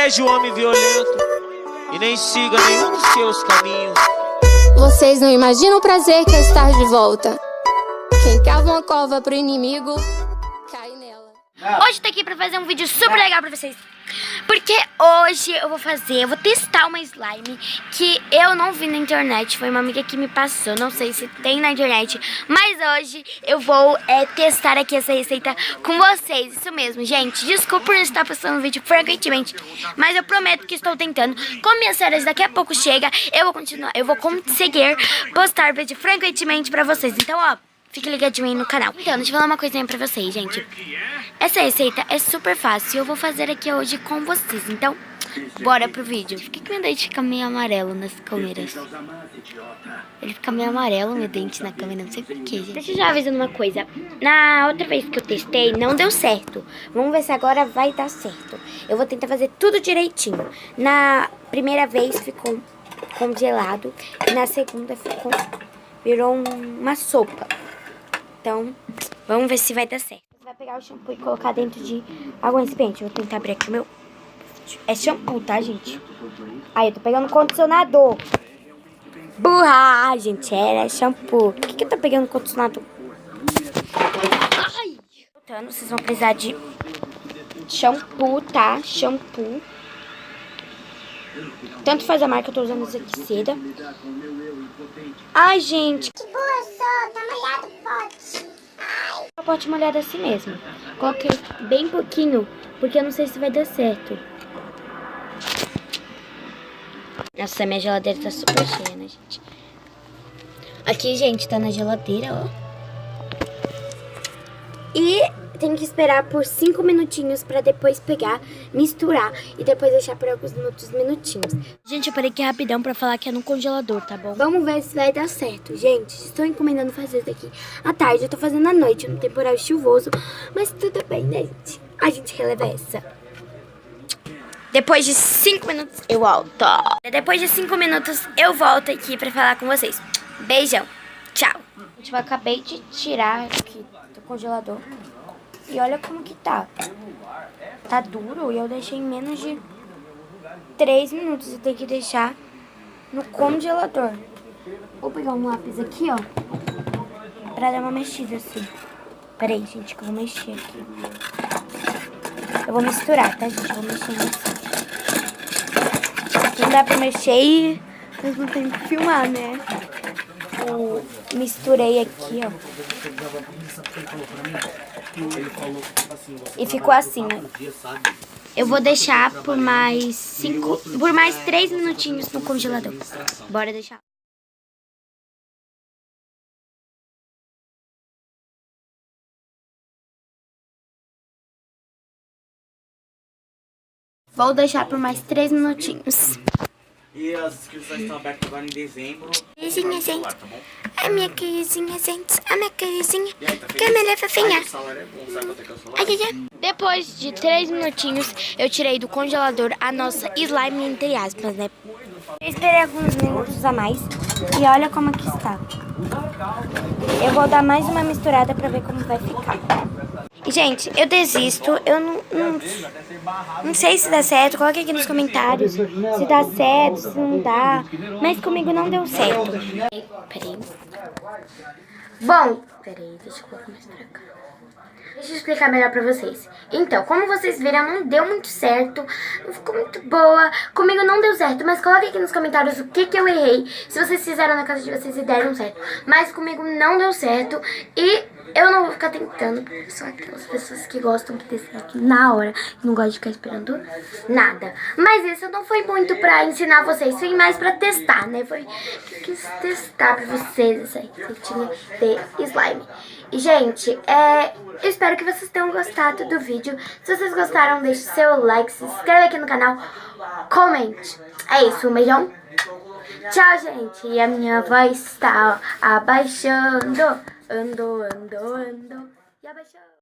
seja um homem violento e nem siga nenhum dos seus caminhos. Vocês não imaginam o prazer que é estar de volta. Quem cava uma cova pro inimigo, cai nela. Hoje tô aqui pra fazer um vídeo super legal pra vocês. Porque hoje eu vou testar uma slime que eu não vi na internet. Foi uma amiga que me passou, não sei se tem na internet. Mas hoje eu vou testar aqui essa receita com vocês. Isso mesmo, gente. Desculpa por não estar postando vídeo frequentemente, mas eu prometo que estou tentando. Como minhas férias daqui a pouco chega, eu vou conseguir postar vídeo frequentemente pra vocês. Então, ó, fique ligadinho aí no canal. Então, deixa eu falar uma coisinha pra vocês, gente. Essa receita é super fácil e eu vou fazer aqui hoje com vocês. Então, bora pro vídeo. Por que meu dente fica meio amarelo nas câmeras? Ele fica meio amarelo, meu dente na câmera, não sei porquê, gente. Deixa eu já avisando uma coisa. Na outra vez que eu testei, não deu certo. Vamos ver se agora vai dar certo. Eu vou tentar fazer tudo direitinho. Na primeira vez ficou congelado e na segunda virou uma sopa. Então, vamos ver se vai dar certo. Você vai pegar o shampoo e colocar dentro de água recipiente. Eu vou tentar abrir aqui o meu. É shampoo, tá, gente? Aí, eu tô pegando condicionador. Burra, gente, era shampoo. Por que eu tô pegando condicionador? Ai! Voltando, vocês vão precisar de shampoo, tá? Shampoo. Tanto faz a marca, eu tô usando esse aqui, seda. Ai, gente. Que boa eu sou, tá molhado o pote. O pote molhado assim mesmo. Coloquei bem pouquinho, porque eu não sei se vai dar certo. Nossa, minha geladeira tá super cheia, né, gente? Aqui, gente, tá na geladeira, ó. E tem que esperar por 5 minutinhos pra depois pegar, misturar e depois deixar por alguns minutinhos. Gente, eu parei aqui rapidão pra falar que é no congelador, tá bom? Vamos ver se vai dar certo, gente. Estou encomendando fazer isso aqui à tarde, eu tô fazendo à noite, no temporal chuvoso, mas tudo bem, né, gente? A gente releva essa. Depois de 5 minutos, eu volto. Depois de 5 minutos, eu volto aqui pra falar com vocês. Beijão. Tchau. Gente, eu acabei de tirar aqui do congelador. E olha como que tá. Tá duro e eu deixei em menos de 3 minutos. Eu tenho que deixar no congelador. Vou pegar um lápis aqui, ó, pra dar uma mexida assim. Pera aí, gente, que eu vou mexer aqui. Eu vou misturar, tá, gente? Eu vou mexendo assim. Não dá pra mexer, mas não tem que filmar, né? Eu misturei aqui, ó. E ficou assim, ó. Eu vou deixar por mais 3 minutinhos no congelador. Bora deixar. Vou deixar por mais 3 minutinhos. E as inscrições estão abertas agora em dezembro. Querizinha, gente. A minha querizinha, gente. A minha querizinha. Câmera fofinha. Ai, ai, ai. Depois de 3 minutinhos, eu tirei do congelador a nossa slime, entre aspas, né? Eu esperei alguns minutos a mais. E olha como que está. Eu vou dar mais uma misturada pra ver como vai ficar. E, gente, eu desisto. Eu não sei se dá certo. Coloque aqui nos comentários se dá certo, se não dá. Mas comigo não deu certo. Peraí. Bom, peraí, deixa eu colocar mais pra cá. Deixa eu explicar melhor pra vocês. Então, como vocês viram, não deu muito certo. Não ficou muito boa. Comigo não deu certo. Mas coloque aqui nos comentários o que eu errei. Se vocês fizeram na casa de vocês e deram certo. Mas comigo não deu certo. E eu não vou ficar tentando, porque são aquelas pessoas que gostam que dê certo na hora. Não gostam de ficar esperando nada. Mas isso não foi muito pra ensinar vocês. Foi mais pra testar, né? Foi que eu quis testar pra vocês essa receitinha de slime. E, gente, eu espero que vocês tenham gostado do vídeo. Se vocês gostaram, deixe seu like, se inscreva aqui no canal, comente. É isso, um beijão. Tchau, gente. E a minha voz está abaixando. Ando, ando, ando. E abaixando.